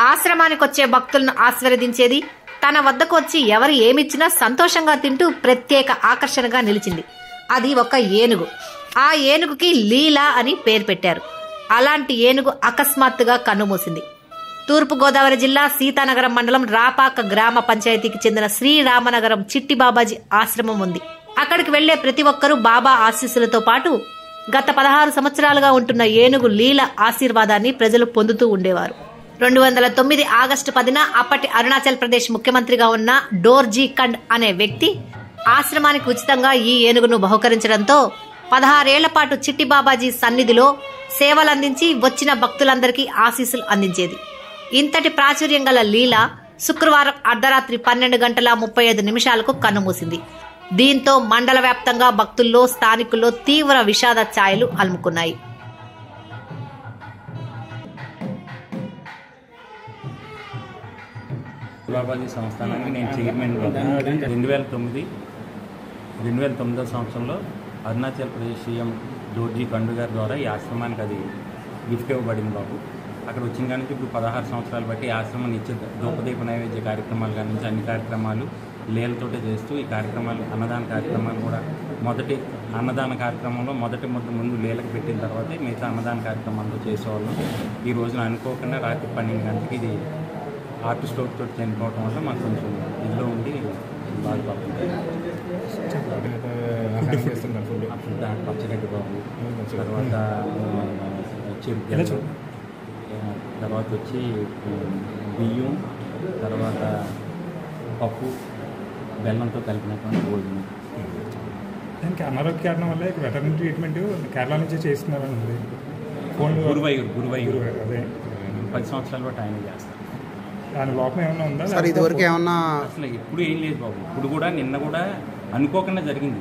ఆశ్రమానికి వచ్చే భక్తులను ఆశీర్వదించేది, తన వద్దకు వచ్చి ఎవరు ఏమిచ్చినా సంతోషంగా తింటూ ప్రత్యేక ఆకర్షణగా నిలిచింది. అది ఒక ఏనుగు. ఆ ఏనుగుకి లీలా అని పేరు పెట్టారు. అలాంటి ఏనుగు అకస్మాత్తుగా కన్నుమూసింది. తూర్పుగోదావరి జిల్లా సీతానగరం మండలం రాపాక గ్రామ పంచాయతీకి చెందిన శ్రీరామనగరం చిట్టి బాబాజీ ఆశ్రమం ఉంది. అక్కడికి వెళ్లే ప్రతి ఒక్కరూ బాబా ఆశీస్సులతో పాటు గత 16 సంవత్సరాలుగా ఉంటున్న ఏనుగు లీల ఆశీర్వాదాన్ని ప్రజలు పొందుతూ ఉండేవారు. 2009 ఆగస్టు 10న అప్పటి అరుణాచల్ ప్రదేశ్ ముఖ్యమంత్రిగా ఉన్న డోర్జీ కండ్ అనే వ్యక్తి ఆశ్రమానికి ఉచితంగా ఈ ఏనుగును బహుకరించడంతో 16 ఏళ్ల పాటు చిట్టి బాబాజీ సన్నిధిలో సేవలందించి వచ్చిన భక్తులందరికీ ఆశీస్సులు అందించేది. ఇంతటి ప్రాచుర్యం గల లీల శుక్రవారం అర్ధరాత్రి 12:35 కన్నుమూసింది. దీంతో మండల వ్యాప్తంగా భక్తుల్లో, స్థానికుల్లో తీవ్ర విషాద ఛాయలు అలుముకున్నాయి. బాబాజీ సంస్థానానికి నేను చైర్మన్. 2009 సంవత్సరంలో అరుణాచల్ ప్రదేశ్ సీఎం డోర్జీ కండు గారి ద్వారా ఈ ఆశ్రమానికి అది గిఫ్ట్ ఇవ్వబడింది బాబు. అక్కడ వచ్చిన కానీ ఇప్పుడు 16 సంవత్సరాలు బట్టి ఈ ఆశ్రమం నిత్య దూపదీప నైవేద్య కార్యక్రమాలు కానీ నుంచి అన్ని కార్యక్రమాలు లీలతోటే చేస్తూ ఈ కార్యక్రమాలు అన్నదాన కార్యక్రమాలు కూడా మొదటి అన్నదాన కార్యక్రమంలో మొదటి ముందు లీలకు పెట్టిన తర్వాతే మిగతా అన్నదాన కార్యక్రమాలతో చేసేవాళ్ళం. ఈ రోజున అనుకోకుండా రాత్రి 12 గంటలకి ఇది హార్ట్ స్ట్రోక్ తోటి చనిపోవడం వల్ల మాకు కొంచెం ఇదిలో ఉండి బాధపడుతుంది. పచ్చగడ్డి బాబు, తర్వాత చెరుకు, తర్వాత వచ్చి బియ్యం, తర్వాత పప్పు, బెల్లంతో కలిపినటువంటి భోజనం. దానికి అనారోగ్య కారణం వల్ల వెటర్నరీ ట్రీట్మెంట్ కేరళ నుంచే చేస్తున్నారని ఉంది. గురువయ్యూరు అదే 10 సంవత్సరాలు బట్టి ఆయన చేస్తారు. దాని లోపం ఏమన్నా ఉందా సార్? ఇదివరకు ఏమన్నా అసలు ఎప్పుడు ఏం లేదు బాబు. ఇప్పుడు కూడా నిన్న కూడా అనుకోకుండా జరిగింది.